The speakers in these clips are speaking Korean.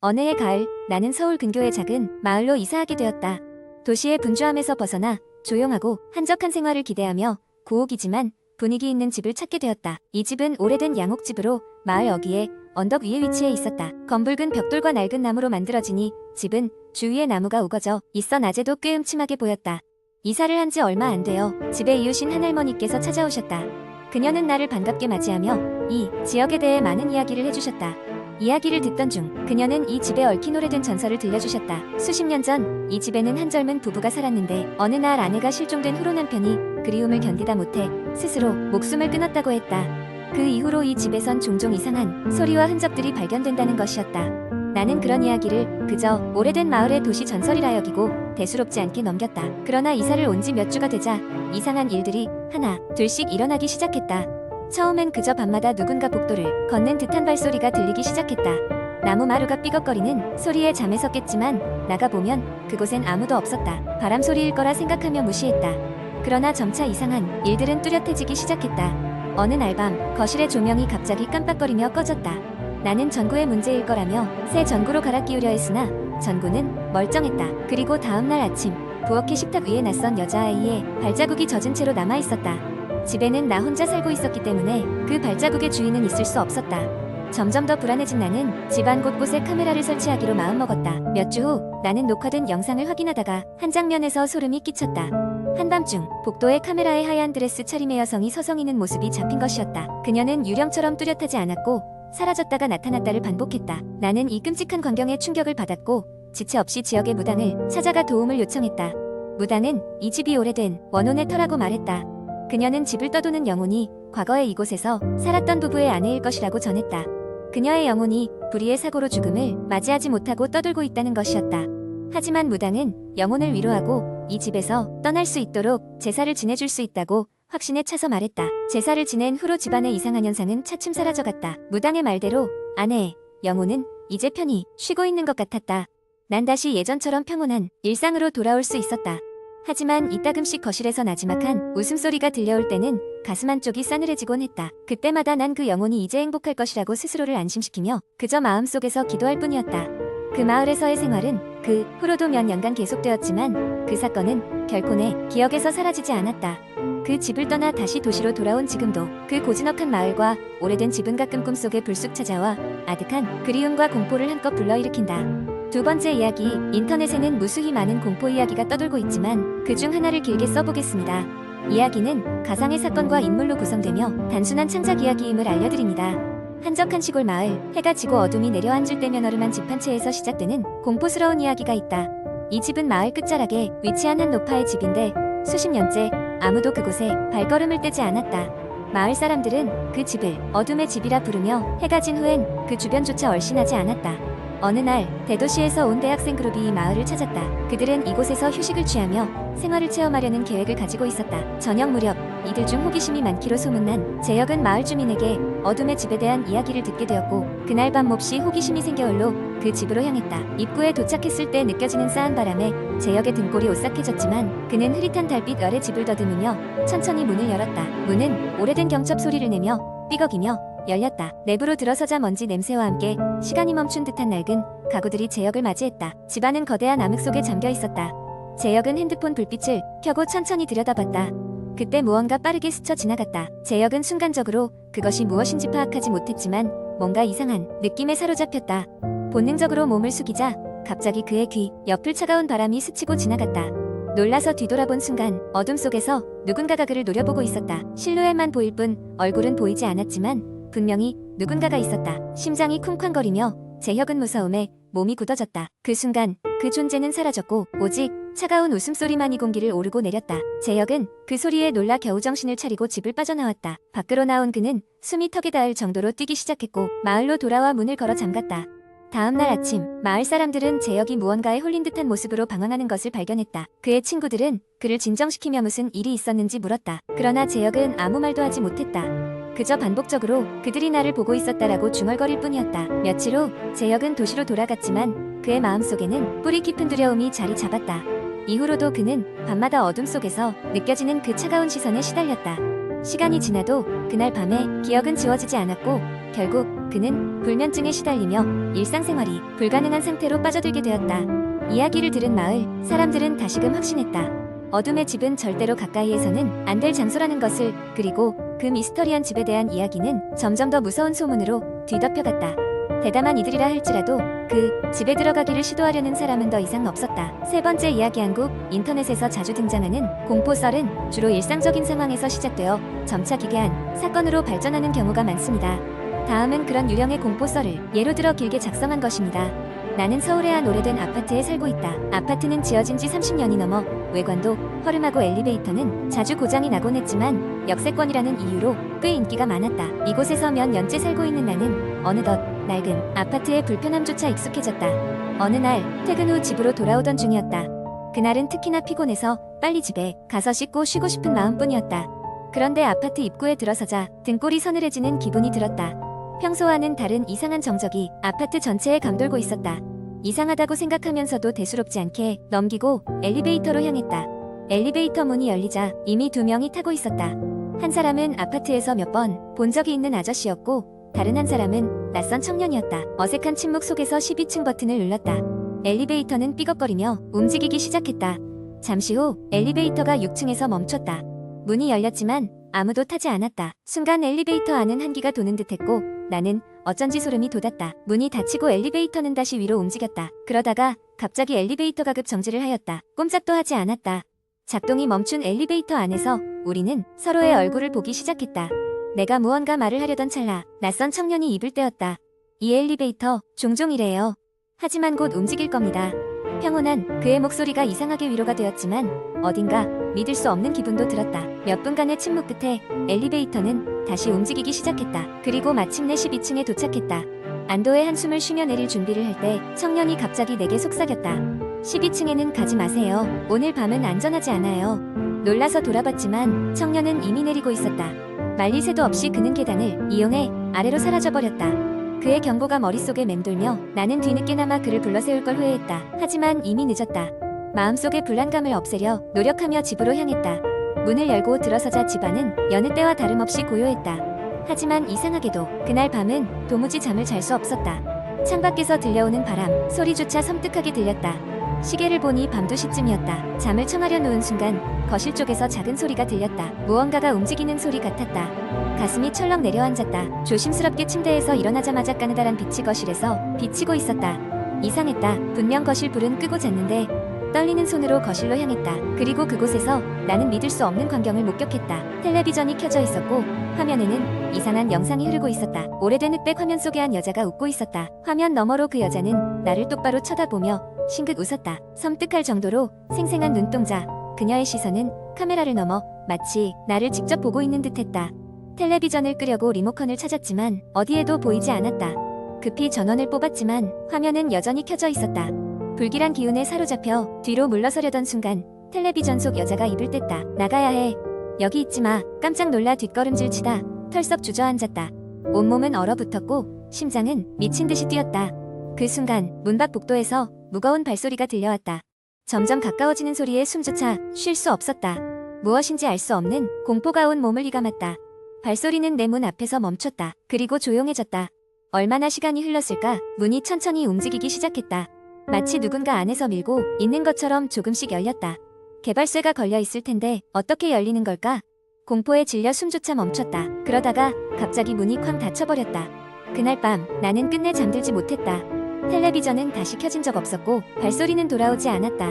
어느 해 가을, 나는 서울 근교의 작은 마을로 이사하게 되었다. 도시의 분주함에서 벗어나 조용하고 한적한 생활을 기대하며 고옥이지만 분위기 있는 집을 찾게 되었다. 이 집은 오래된 양옥집으로 마을 어귀에 언덕 위에 위치해 있었다. 검붉은 벽돌과 낡은 나무로 만들어지니 집은 주위에 나무가 우거져 있어 낮에도 꽤 음침하게 보였다. 이사를 한 지 얼마 안 되어 집에 이웃인 한 할머니께서 찾아오셨다. 그녀는 나를 반갑게 맞이하며 이 지역에 대해 많은 이야기를 해주셨다. 이야기를 듣던 중 그녀는 이 집에 얽힌 오래된 전설을 들려주셨다. 수십 년 전 이 집에는 한 젊은 부부가 살았는데 어느 날 아내가 실종된 후로 남편이 그리움을 견디다 못해 스스로 목숨을 끊었다고 했다. 그 이후로 이 집에선 종종 이상한 소리와 흔적들이 발견된다는 것이었다. 나는 그런 이야기를 그저 오래된 마을의 도시 전설이라 여기고 대수롭지 않게 넘겼다. 그러나 이사를 온 지 몇 주가 되자 이상한 일들이 하나 둘씩 일어나기 시작했다. 처음엔 그저 밤마다 누군가 복도를 걷는 듯한 발소리가 들리기 시작했다. 나무 마루가 삐걱거리는 소리에 잠에서 깼지만 나가보면 그곳엔 아무도 없었다. 바람 소리일 거라 생각하며 무시했다. 그러나 점차 이상한 일들은 뚜렷해지기 시작했다. 어느 날 밤 거실의 조명이 갑자기 깜빡거리며 꺼졌다. 나는 전구의 문제일 거라며 새 전구로 갈아 끼우려 했으나 전구는 멀쩡했다. 그리고 다음날 아침 부엌의 식탁 위에 낯선 여자아이의 발자국이 젖은 채로 남아있었다. 집에는 나 혼자 살고 있었기 때문에 그 발자국의 주인은 있을 수 없었다. 점점 더 불안해진 나는 집안 곳곳에 카메라를 설치하기로 마음먹었다. 몇 주 후 나는 녹화된 영상을 확인하다가 한 장면에서 소름이 끼쳤다. 한밤중 복도에 카메라에 하얀 드레스 차림의 여성이 서성이는 모습이 잡힌 것이었다. 그녀는 유령처럼 뚜렷하지 않았고 사라졌다가 나타났다를 반복했다. 나는 이 끔찍한 광경에 충격을 받았고 지체 없이 지역의 무당을 찾아가 도움을 요청했다. 무당은 이 집이 오래된 원혼의 터라고 말했다. 그녀는 집을 떠도는 영혼이 과거에 이곳에서 살았던 부부의 아내일 것이라고 전했다. 그녀의 영혼이 불의의 사고로 죽음을 맞이하지 못하고 떠돌고 있다는 것이었다. 하지만 무당은 영혼을 위로하고 이 집에서 떠날 수 있도록 제사를 지내줄 수 있다고 확신에 차서 말했다. 제사를 지낸 후로 집안의 이상한 현상은 차츰 사라져갔다. 무당의 말대로 아내의 영혼은 이제 편히 쉬고 있는 것 같았다. 난 다시 예전처럼 평온한 일상으로 돌아올 수 있었다. 하지만 이따금씩 거실에서 나지막한 웃음소리가 들려올 때는 가슴 한쪽이 싸늘해지곤 했다. 그때마다 난 그 영혼이 이제 행복할 것이라고 스스로를 안심시키며 그저 마음속에서 기도할 뿐이었다. 그 마을에서의 생활은 그 후로도 몇 년간 계속되었지만 그 사건은 결코 내 기억에서 사라지지 않았다. 그 집을 떠나 다시 도시로 돌아온 지금도 그 고즈넉한 마을과 오래된 집은 가끔 꿈속에 불쑥 찾아와 아득한 그리움과 공포를 한껏 불러일으킨다. 두 번째 이야기, 인터넷에는 무수히 많은 공포 이야기가 떠돌고 있지만 그중 하나를 길게 써보겠습니다. 이야기는 가상의 사건과 인물로 구성되며 단순한 창작 이야기임을 알려드립니다. 한적한 시골 마을, 해가 지고 어둠이 내려앉을 때면 얼음한 집 한 채에서 시작되는 공포스러운 이야기가 있다. 이 집은 마을 끝자락에 위치한 한 노파의 집인데 수십 년째 아무도 그곳에 발걸음을 떼지 않았다. 마을 사람들은 그 집을 어둠의 집이라 부르며 해가 진 후엔 그 주변조차 얼씬하지 않았다. 어느 날 대도시에서 온 대학생 그룹이 이 마을을 찾았다. 그들은 이곳에서 휴식을 취하며 생활을 체험하려는 계획을 가지고 있었다. 저녁 무렵 이들 중 호기심이 많기로 소문난 재혁은 마을 주민에게 어둠의 집에 대한 이야기를 듣게 되었고 그날 밤 몹시 호기심이 생겨 홀로 그 집으로 향했다. 입구에 도착했을 때 느껴지는 싸한 바람에 재혁의 등골이 오싹해졌지만 그는 흐릿한 달빛 아래 집을 더듬으며 천천히 문을 열었다. 문은 오래된 경첩 소리를 내며 삐걱이며 열렸다. 내부로 들어서자 먼지 냄새와 함께 시간이 멈춘 듯한 낡은 가구들이 재혁을 맞이했다. 집안은 거대한 암흑 속에 잠겨 있었다. 재혁은 핸드폰 불빛을 켜고 천천히 들여다봤다. 그때 무언가 빠르게 스쳐 지나갔다. 재혁은 순간적으로 그것이 무엇인지 파악하지 못했지만 뭔가 이상한 느낌에 사로잡혔다. 본능적으로 몸을 숙이자 갑자기 그의 귀 옆을 차가운 바람이 스치고 지나갔다. 놀라서 뒤돌아본 순간 어둠 속에서 누군가가 그를 노려보고 있었다. 실루엣만 보일 뿐 얼굴은 보이지 않았지만 분명히 누군가가 있었다. 심장이 쿵쾅거리며 재혁은 무서움에 몸이 굳어졌다. 그 순간 그 존재는 사라졌고 오직 차가운 웃음소리만이 공기를 오르고 내렸다. 재혁은 그 소리에 놀라 겨우 정신을 차리고 집을 빠져나왔다. 밖으로 나온 그는 숨이 턱에 닿을 정도로 뛰기 시작했고 마을로 돌아와 문을 걸어 잠갔다. 다음날 아침 마을 사람들은 재혁이 무언가에 홀린 듯한 모습으로 방황하는 것을 발견했다. 그의 친구들은 그를 진정시키며 무슨 일이 있었는지 물었다. 그러나 재혁은 아무 말도 하지 못했다. 그저 반복적으로 그들이 나를 보고 있었다라고 중얼거릴 뿐이었다. 며칠 후 재혁은 도시로 돌아갔지만 그의 마음속에는 뿌리 깊은 두려움이 자리 잡았다. 이후로도 그는 밤마다 어둠 속에서 느껴지는 그 차가운 시선에 시달렸다. 시간이 지나도 그날 밤의 기억은 지워지지 않았고 결국 그는 불면증에 시달리며 일상생활이 불가능한 상태로 빠져들게 되었다. 이야기를 들은 마을 사람들은 다시금 확신했다. 어둠의 집은 절대로 가까이에서는 안 될 장소라는 것을. 그리고 그 미스터리한 집에 대한 이야기는 점점 더 무서운 소문으로 뒤덮여갔다. 대담한 이들이라 할지라도 그 집에 들어가기를 시도하려는 사람은 더 이상 없었다. 세 번째 이야기 한국 인터넷에서 자주 등장하는 공포썰은 주로 일상적인 상황에서 시작되어 점차 기괴한 사건으로 발전하는 경우가 많습니다. 다음은 그런 유령의 공포썰을 예로 들어 길게 작성한 것입니다. 나는 서울의 한 오래된 아파트에 살고 있다. 아파트는 지어진 지 30년이 넘어 외관도 허름하고 엘리베이터는 자주 고장이 나곤 했지만 역세권이라는 이유로 꽤 인기가 많았다. 이곳에서 몇 년째 살고 있는 나는 어느덧 낡은 아파트의 불편함조차 익숙해졌다. 어느 날 퇴근 후 집으로 돌아오던 중이었다. 그날은 특히나 피곤해서 빨리 집에 가서 씻고 쉬고 싶은 마음뿐이었다. 그런데 아파트 입구에 들어서자 등골이 서늘해지는 기분이 들었다. 평소와는 다른 이상한 정적이 아파트 전체에 감돌고 있었다. 이상하다고 생각하면서도 대수롭지 않게 넘기고 엘리베이터로 향했다. 엘리베이터 문이 열리자 이미 2명이 타고 있었다. 한 사람은 아파트에서 몇 번 본 적이 있는 아저씨였고 다른 한 사람은 낯선 청년이었다. 어색한 침묵 속에서 12층 버튼을 눌렀다. 엘리베이터는 삐걱거리며 움직이기 시작했다. 잠시 후 엘리베이터가 6층에서 멈췄다. 문이 열렸지만 아무도 타지 않았다. 순간 엘리베이터 안은 한기가 도는 듯했고 나는 어쩐지 소름이 돋았다. 문이 닫히고 엘리베이터는 다시 위로 움직였다. 그러다가 갑자기 엘리베이터가 급 정지를 하였다. 꼼짝도 하지 않았다. 작동이 멈춘 엘리베이터 안에서 우리는 서로의 얼굴을 보기 시작했다. 내가 무언가 말을 하려던 찰나 낯선 청년이 입을 떼었다. 이 엘리베이터 종종 이래요. 하지만 곧 움직일 겁니다. 평온한 그의 목소리가 이상하게 위로가 되었지만 어딘가 믿을 수 없는 기분도 들었다. 몇 분간의 침묵 끝에 엘리베이터는 다시 움직이기 시작했다. 그리고 마침내 12층에 도착했다. 안도의 한숨을 쉬며 내릴 준비를 할 때 청년이 갑자기 내게 속삭였다. 12층에는 가지 마세요. 오늘 밤은 안전하지 않아요. 놀라서 돌아봤지만 청년은 이미 내리고 있었다. 말릴 새도 없이 그는 계단을 이용해 아래로 사라져버렸다. 그의 경고가 머릿속에 맴돌며 나는 뒤늦게나마 그를 불러세울 걸 후회했다. 하지만 이미 늦었다. 마음속의 불안감을 없애려 노력하며 집으로 향했다. 문을 열고 들어서자 집안은 여느 때와 다름없이 고요했다. 하지만 이상하게도 그날 밤은 도무지 잠을 잘 수 없었다. 창밖에서 들려오는 바람 소리조차 섬뜩하게 들렸다. 시계를 보니 밤 2시쯤이었다. 잠을 청하려 누운 순간 거실 쪽에서 작은 소리가 들렸다. 무언가가 움직이는 소리 같았다. 가슴이 철렁 내려앉았다. 조심스럽게 침대에서 일어나자마자 가느다란 빛이 거실에서 비치고 있었다. 이상했다. 분명 거실 불은 끄고 잤는데 떨리는 손으로 거실로 향했다. 그리고 그곳에서 나는 믿을 수 없는 광경을 목격했다. 텔레비전이 켜져 있었고 화면에는 이상한 영상이 흐르고 있었다. 오래된 흑백 화면 속에 한 여자가 웃고 있었다. 화면 너머로 그 여자는 나를 똑바로 쳐다보며 싱긋 웃었다. 섬뜩할 정도로 생생한 눈동자. 그녀의 시선은 카메라를 넘어 마치 나를 직접 보고 있는 듯했다. 텔레비전을 끄려고 리모컨을 찾았지만 어디에도 보이지 않았다. 급히 전원을 뽑았지만 화면은 여전히 켜져 있었다. 불길한 기운에 사로잡혀 뒤로 물러서려던 순간 텔레비전 속 여자가 입을 뗐다. 나가야 해. 여기 있지 마. 깜짝 놀라 뒷걸음질 치다 털썩 주저앉았다. 온몸은 얼어붙었고 심장은 미친 듯이 뛰었다. 그 순간 문 밖 복도에서 무거운 발소리가 들려왔다. 점점 가까워지는 소리에 숨조차 쉴 수 없었다. 무엇인지 알 수 없는 공포가 온 몸을 휘감았다. 발소리는 내 문 앞에서 멈췄다. 그리고 조용해졌다. 얼마나 시간이 흘렀을까? 문이 천천히 움직이기 시작했다. 마치 누군가 안에서 밀고 있는 것처럼 조금씩 열렸다. 개발쇠가 걸려 있을 텐데 어떻게 열리는 걸까? 공포에 질려 숨조차 멈췄다. 그러다가 갑자기 문이 쾅 닫혀버렸다. 그날 밤 나는 끝내 잠들지 못했다. 텔레비전은 다시 켜진 적 없었고 발소리는 돌아오지 않았다.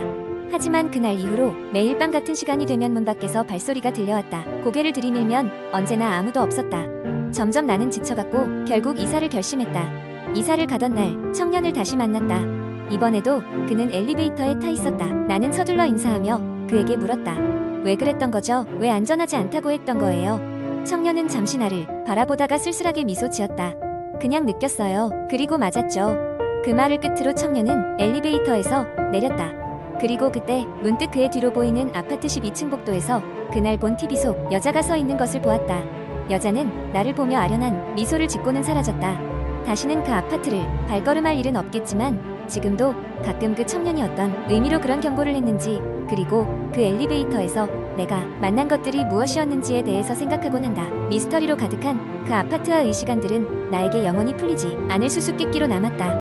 하지만 그날 이후로 매일 밤 같은 시간이 되면 문 밖에서 발소리가 들려왔다. 고개를 들이밀면 언제나 아무도 없었다. 점점 나는 지쳐갔고 결국 이사를 결심했다. 이사를 가던 날 청년을 다시 만났다. 이번에도 그는 엘리베이터에 타 있었다. 나는 서둘러 인사하며 그에게 물었다. 왜 그랬던 거죠? 왜 안전하지 않다고 했던 거예요? 청년은 잠시 나를 바라보다가 쓸쓸하게 미소 지었다. 그냥 느꼈어요. 그리고 맞았죠. 그 말을 끝으로 청년은 엘리베이터에서 내렸다. 그리고 그때 문득 그의 뒤로 보이는 아파트 12층 복도에서 그날 본 TV 속 여자가 서 있는 것을 보았다. 여자는 나를 보며 아련한 미소를 짓고는 사라졌다. 다시는 그 아파트를 발걸음할 일은 없겠지만 지금도 가끔 그 청년이 어떤 의미로 그런 경고를 했는지 그리고 그 엘리베이터에서 내가 만난 것들이 무엇이었는지에 대해서 생각하곤 한다. 미스터리로 가득한 그 아파트와의 시간들은 나에게 영원히 풀리지 않을 수수께끼로 남았다.